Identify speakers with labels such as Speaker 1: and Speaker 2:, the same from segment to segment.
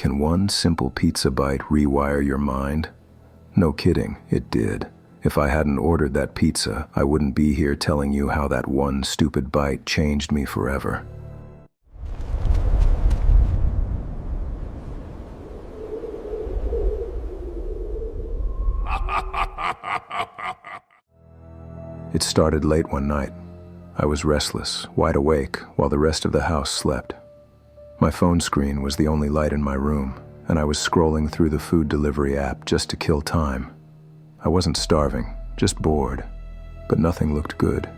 Speaker 1: Can one simple pizza bite rewire your mind? No kidding, it did. If I hadn't ordered that pizza, I wouldn't be here telling you how that one stupid bite changed me forever. It started late one night. I was restless, wide awake, while the rest of the house slept. My phone screen was the only light in my room, and I was scrolling through the food delivery app just to kill time. I wasn't starving, just bored, but nothing looked good.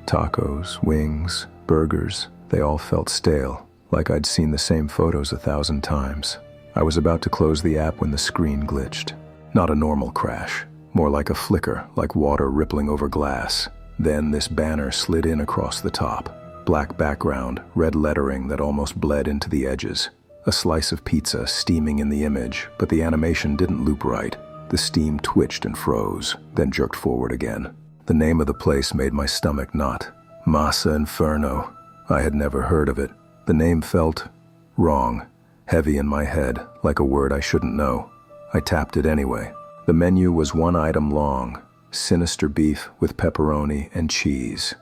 Speaker 1: Tacos, wings, burgers, they all felt stale, like I'd seen the same photos 1,000 times. I was about to close the app when the screen glitched. Not a normal crash, more like a flicker, like water rippling over glass. Then this banner slid in across the top. Black background, red lettering that almost bled into the edges. A slice of pizza steaming in the image, but the animation didn't loop right. The steam twitched and froze, then jerked forward again. The name of the place made my stomach knot. Massa Inferno. I had never heard of it. The name felt wrong, heavy in my head, like a word I shouldn't know. I tapped it anyway. The menu was one item long, sinister beef with pepperoni and cheese.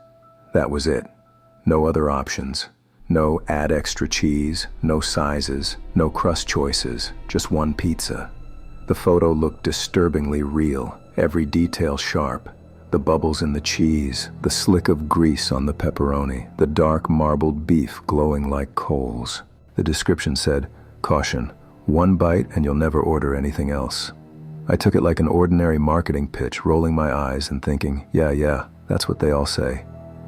Speaker 1: That was it. No other options. No add extra cheese, no sizes, no crust choices, just one pizza. The photo looked disturbingly real, every detail sharp. The bubbles in the cheese, the slick of grease on the pepperoni, the dark marbled beef glowing like coals. The description said, "Caution, one bite and you'll never order anything else." I took it like an ordinary marketing pitch, rolling my eyes and thinking, yeah, that's what they all say.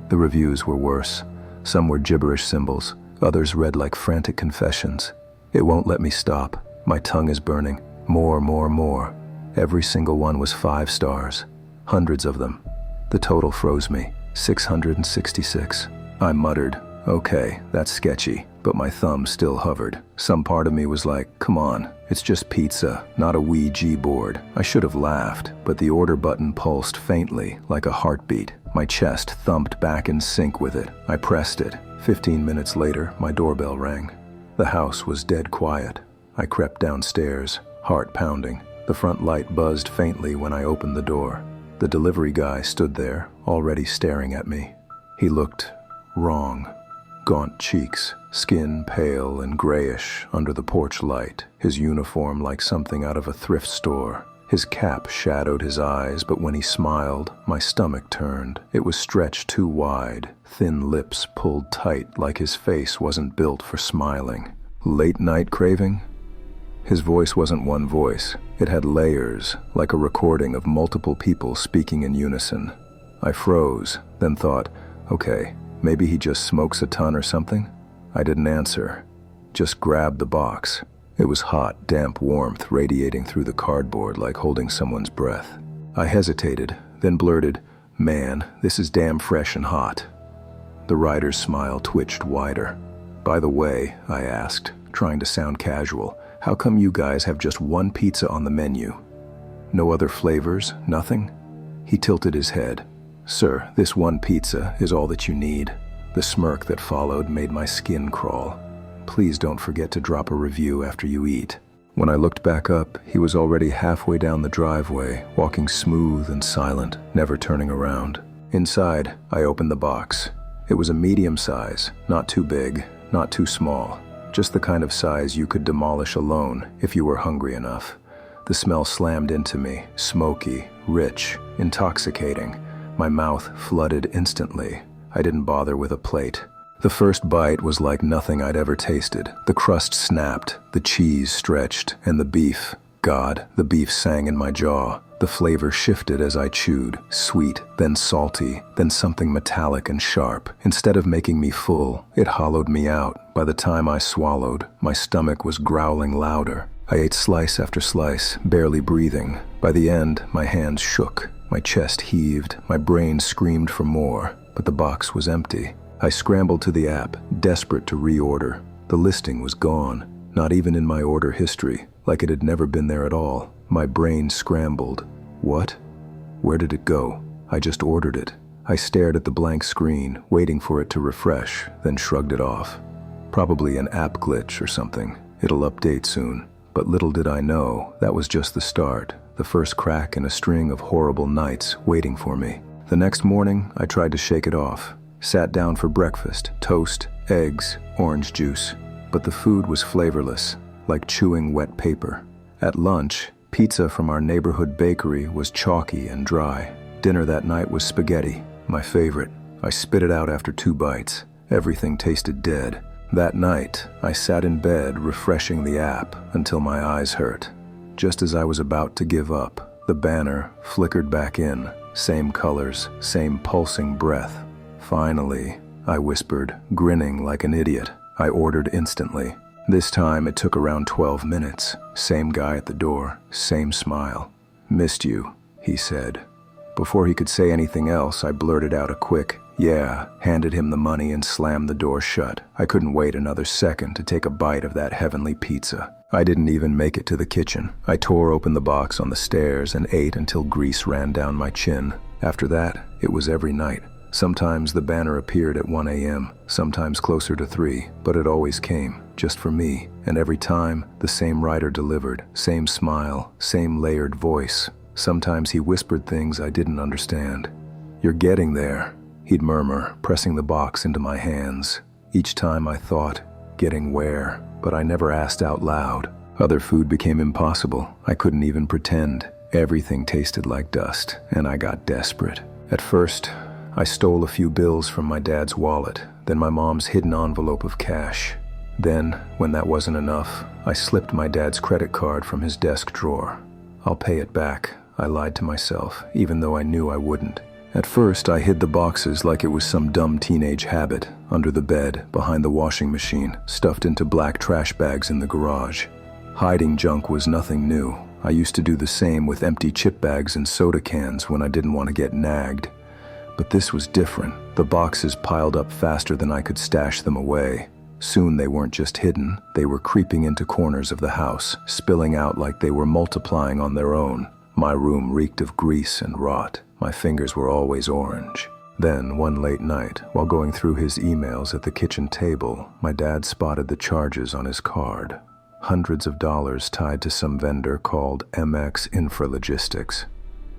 Speaker 1: The reviews were worse. Some were gibberish symbols, others read like frantic confessions. It won't let me stop. My tongue is burning. More. Every single one was 5 stars. Hundreds of them. The total froze me. 666. I muttered, okay, that's sketchy, but my thumb still hovered. Some part of me was like, come on, it's just pizza, not a Ouija board. I should have laughed, but the order button pulsed faintly, like a heartbeat. My chest thumped back in sync with it. I pressed it. 15 minutes later, my doorbell rang. The house was dead quiet. I crept downstairs, heart pounding. The front light buzzed faintly when I opened the door. The delivery guy stood there, already staring at me. He looked wrong. Gaunt cheeks, skin pale and grayish under the porch light, his uniform like something out of a thrift store. His cap shadowed his eyes, but when he smiled, my stomach turned. It was stretched too wide, thin lips pulled tight like his face wasn't built for smiling. Late night craving? His voice wasn't one voice. It had layers, like a recording of multiple people speaking in unison. I froze, then thought, okay, maybe he just smokes a ton or something? I didn't answer, just grabbed the box. It was hot, damp warmth radiating through the cardboard like holding someone's breath. I hesitated, then blurted, "Man, this is damn fresh and hot." The rider's smile twitched wider. "By the way," I asked, trying to sound casual, "how come you guys have just one pizza on the menu? No other flavors, nothing?" He tilted his head. "Sir, this one pizza is all that you need." The smirk that followed made my skin crawl. "Please don't forget to drop a review after you eat." When I looked back up, he was already halfway down the driveway, walking smooth and silent, never turning around. Inside, I opened the box. It was a medium size, not too big, not too small, just the kind of size you could demolish alone if you were hungry enough. The smell slammed into me, smoky, rich, intoxicating. My mouth flooded instantly. I didn't bother with a plate. The first bite was like nothing I'd ever tasted. The crust snapped, the cheese stretched, and the beef, God, the beef sang in my jaw. The flavor shifted as I chewed, sweet, then salty, then something metallic and sharp. Instead of making me full, it hollowed me out. By the time I swallowed, my stomach was growling louder. I ate slice after slice, barely breathing. By the end, my hands shook, my chest heaved, my brain screamed for more, but the box was empty. I scrambled to the app, desperate to reorder. The listing was gone, not even in my order history, like it had never been there at all. My brain scrambled. What? Where did it go? I just ordered it. I stared at the blank screen, waiting for it to refresh, then shrugged it off. Probably an app glitch or something. it'll update soon. But little did I know, that was just the start, the first crack in a string of horrible nights waiting for me. The next morning, I tried to shake it off. Sat down for breakfast, toast, eggs, orange juice. But the food was flavorless, like chewing wet paper. At lunch, pizza from our neighborhood bakery was chalky and dry. Dinner that night was spaghetti, my favorite. I spit it out after 2 bites. Everything tasted dead. That night, I sat in bed refreshing the app until my eyes hurt. Just as I was about to give up, the banner flickered back in. Same colors, same pulsing breath. Finally, I whispered, grinning like an idiot. I ordered instantly. This time it took around 12 minutes. Same guy at the door, same smile. "Missed you," he said. Before he could say anything else, I blurted out a quick, "Yeah," handed him the money and slammed the door shut. I couldn't wait another second to take a bite of that heavenly pizza. I didn't even make it to the kitchen. I tore open the box on the stairs and ate until grease ran down my chin. After that, it was every night. Sometimes the banner appeared at 1 a.m., sometimes closer to 3, but it always came, just for me. And every time, the same writer delivered, same smile, same layered voice. Sometimes he whispered things I didn't understand. "You're getting there," he'd murmur, pressing the box into my hands. Each time I thought, getting where? But I never asked out loud. Other food became impossible. I couldn't even pretend. Everything tasted like dust, and I got desperate. At first, I stole a few bills from my dad's wallet, then my mom's hidden envelope of cash. Then, when that wasn't enough, I slipped my dad's credit card from his desk drawer. "I'll pay it back," I lied to myself, even though I knew I wouldn't. At first, I hid the boxes like it was some dumb teenage habit, under the bed, behind the washing machine, stuffed into black trash bags in the garage. Hiding junk was nothing new. I used to do the same with empty chip bags and soda cans when I didn't want to get nagged. But this was different. The boxes piled up faster than I could stash them away. Soon they weren't just hidden, they were creeping into corners of the house, spilling out like they were multiplying on their own. My room reeked of grease and rot. My fingers were always orange. Then, one late night, while going through his emails at the kitchen table, my dad spotted the charges on his card. Hundreds of dollars tied to some vendor called MX Infralogistics.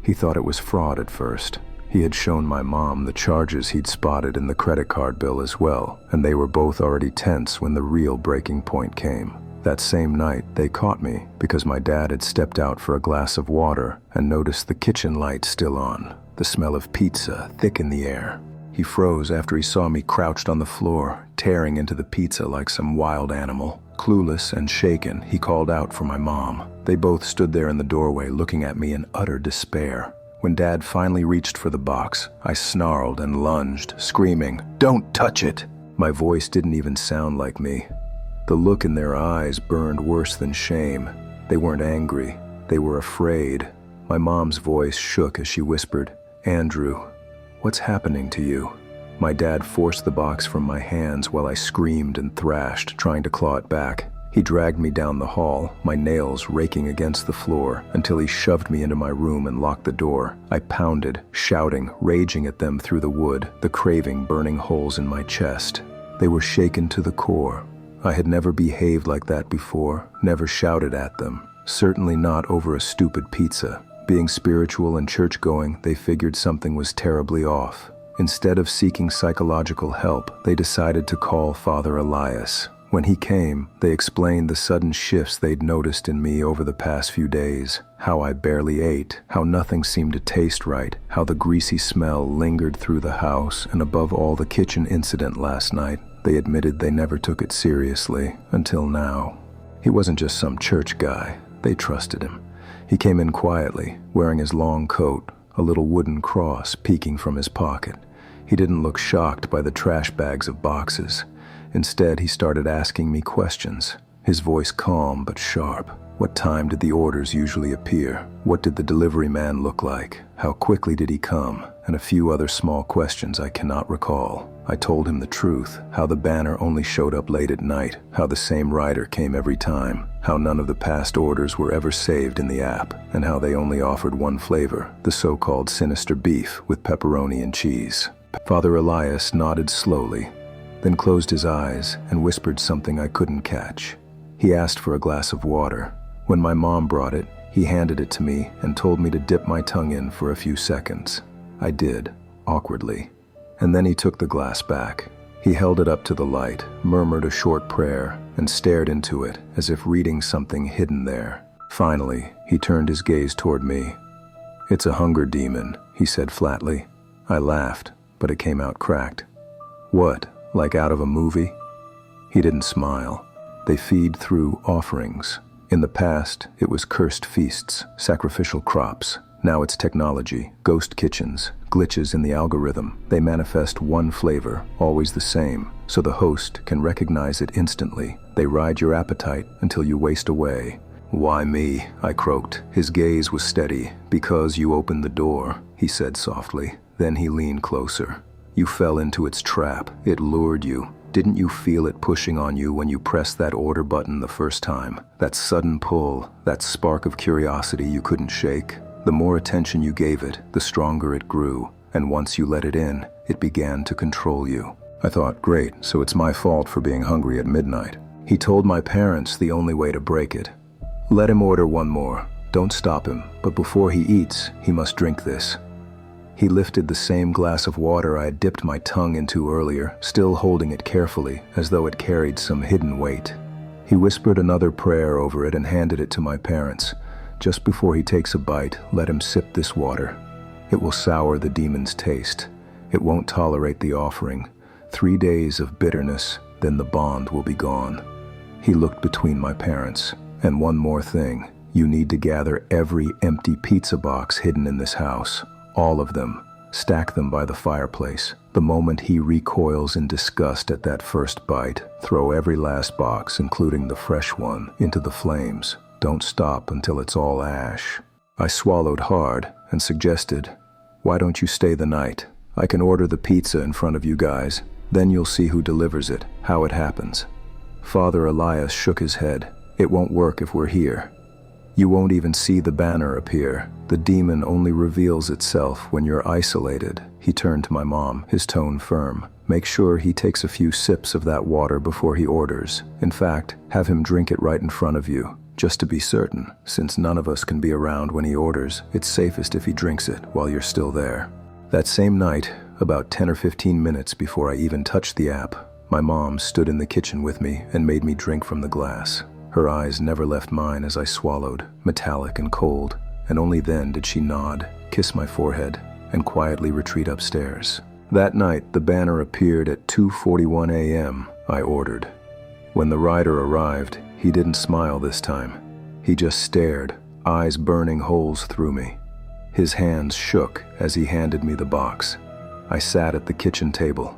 Speaker 1: He thought it was fraud at first. He had shown my mom the charges he'd spotted in the credit card bill as well, and they were both already tense when the real breaking point came. That same night, they caught me because my dad had stepped out for a glass of water and noticed the kitchen light still on, the smell of pizza thick in the air. He froze after he saw me crouched on the floor, tearing into the pizza like some wild animal. Clueless and shaken, he called out for my mom. They both stood there in the doorway looking at me in utter despair. When Dad finally reached for the box, I snarled and lunged, screaming, "Don't touch it!" My voice didn't even sound like me. The look in their eyes burned worse than shame. They weren't angry. They were afraid. My mom's voice shook as she whispered, "Andrew, what's happening to you?" My dad forced the box from my hands while I screamed and thrashed, trying to claw it back. He dragged me down the hall, my nails raking against the floor, until he shoved me into my room and locked the door. I pounded, shouting, raging at them through the wood, the craving burning holes in my chest. They were shaken to the core. I had never behaved like that before, never shouted at them, certainly not over a stupid pizza. Being spiritual and church-going, they figured something was terribly off. Instead of seeking psychological help, they decided to call Father Elias. When he came, they explained the sudden shifts they'd noticed in me over the past few days. How I barely ate, how nothing seemed to taste right, how the greasy smell lingered through the house, and above all the kitchen incident last night. They admitted they never took it seriously, until now. He wasn't just some church guy. They trusted him. He came in quietly, wearing his long coat, a little wooden cross peeking from his pocket. He didn't look shocked by the trash bags of boxes. Instead, he started asking me questions, his voice calm but sharp. What time did the orders usually appear? What did the delivery man look like? How quickly did he come? And a few other small questions I cannot recall. I told him the truth, how the banner only showed up late at night, how the same rider came every time, how none of the past orders were ever saved in the app, and how they only offered one flavor, the so-called sinister beef with pepperoni and cheese. Father Elias nodded slowly, then closed his eyes and whispered something I couldn't catch. He asked for a glass of water. When my mom brought it, he handed it to me and told me to dip my tongue in for a few seconds. I did, awkwardly. And then he took the glass back. He held it up to the light, murmured a short prayer, and stared into it as if reading something hidden there. Finally, he turned his gaze toward me. "It's a hunger demon," he said flatly. I laughed, but it came out cracked. "What, like out of a movie?" He didn't smile. "They feed through offerings. In the past, it was cursed feasts, sacrificial crops. Now it's technology, ghost kitchens, glitches in the algorithm. They manifest one flavor, always the same, so the host can recognize it instantly. They ride your appetite until you waste away." "Why me?" I croaked. His gaze was steady. "Because you opened the door," he said softly. Then he leaned closer. "You fell into its trap. It lured you. Didn't you feel it pushing on you when you pressed that order button the first time? That sudden pull, that spark of curiosity you couldn't shake? The more attention you gave it, the stronger it grew. And once you let it in, it began to control you." I thought, great, so it's my fault for being hungry at midnight. He told my parents the only way to break it. "Let him order one more. Don't stop him, but before he eats, he must drink this." He lifted the same glass of water I had dipped my tongue into earlier, still holding it carefully, as though it carried some hidden weight. He whispered another prayer over it and handed it to my parents. "Just before he takes a bite, let him sip this water. It will sour the demon's taste. It won't tolerate the offering. 3 days of bitterness, then the bond will be gone." He looked between my parents. "And one more thing. You need to gather every empty pizza box hidden in this house. All of them. Stack them by the fireplace. The moment he recoils in disgust at that first bite, throw every last box, including the fresh one, into the flames. Don't stop until it's all ash." I swallowed hard and suggested, "Why don't you stay the night? I can order the pizza in front of you guys. Then you'll see who delivers it, how it happens." Father Elias shook his head. "It won't work if we're here. You won't even see the banner appear. The demon only reveals itself when you're isolated." He turned to my mom, his tone firm. "Make sure he takes a few sips of that water before he orders. In fact, have him drink it right in front of you. Just to be certain, since none of us can be around when he orders, it's safest if he drinks it while you're still there." That same night, about 10 or 15 minutes before I even touched the app, my mom stood in the kitchen with me and made me drink from the glass. Her eyes never left mine as I swallowed, metallic and cold, and only then did she nod, kiss my forehead, and quietly retreat upstairs. That night, the banner appeared at 2:41 a.m., I ordered. When the rider arrived, he didn't smile this time. He just stared, eyes burning holes through me. His hands shook as he handed me the box. I sat at the kitchen table.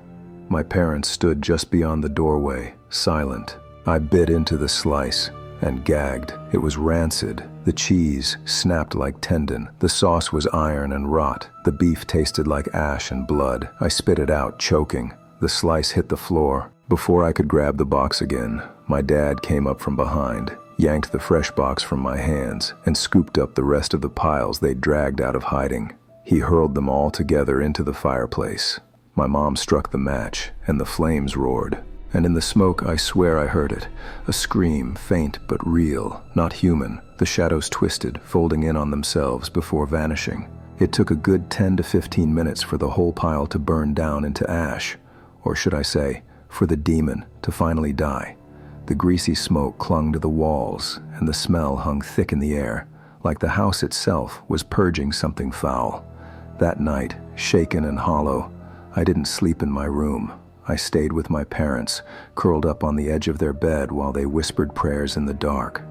Speaker 1: My parents stood just beyond the doorway, silent. I bit into the slice and gagged. It was rancid. The cheese snapped like tendon. The sauce was iron and rot. The beef tasted like ash and blood. I spit it out, choking. The slice hit the floor. Before I could grab the box again, my dad came up from behind, yanked the fresh box from my hands, and scooped up the rest of the piles they'd dragged out of hiding. He hurled them all together into the fireplace. My mom struck the match, and the flames roared. And in the smoke, I swear I heard it. A scream, faint but real, not human. The shadows twisted, folding in on themselves before vanishing. It took a good 10 to 15 minutes for the whole pile to burn down into ash. Or should I say, for the demon to finally die. The greasy smoke clung to the walls, and the smell hung thick in the air, like the house itself was purging something foul. That night, shaken and hollow, I didn't sleep in my room. I stayed with my parents, curled up on the edge of their bed while they whispered prayers in the dark.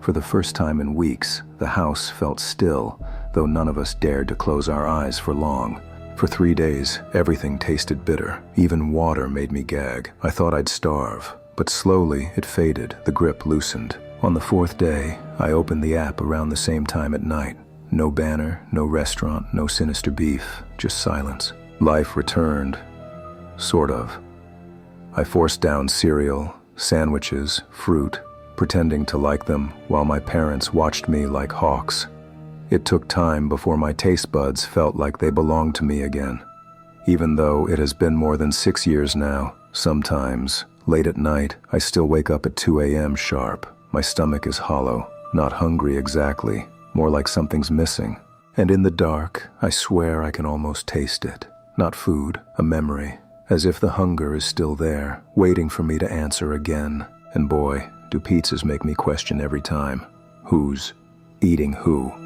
Speaker 1: For the first time in weeks, the house felt still, though none of us dared to close our eyes for long. For 3 days, everything tasted bitter. Even water made me gag. I thought I'd starve, but slowly it faded, the grip loosened. On the 4th day, I opened the app around the same time at night. No banner, no restaurant, no sinister beef, just silence. Life returned. Sort of. I forced down cereal, sandwiches, fruit, pretending to like them while my parents watched me like hawks. It took time before my taste buds felt like they belonged to me again. Even though it has been more than 6 years now, sometimes Late at night, I still wake up at 2 a.m. sharp. My stomach is hollow, not hungry exactly, more like something's missing. And in the dark, I swear I can almost taste it. Not food, a memory. As if the hunger is still there, waiting for me to answer again. And boy, do pizzas make me question every time. Who's eating who?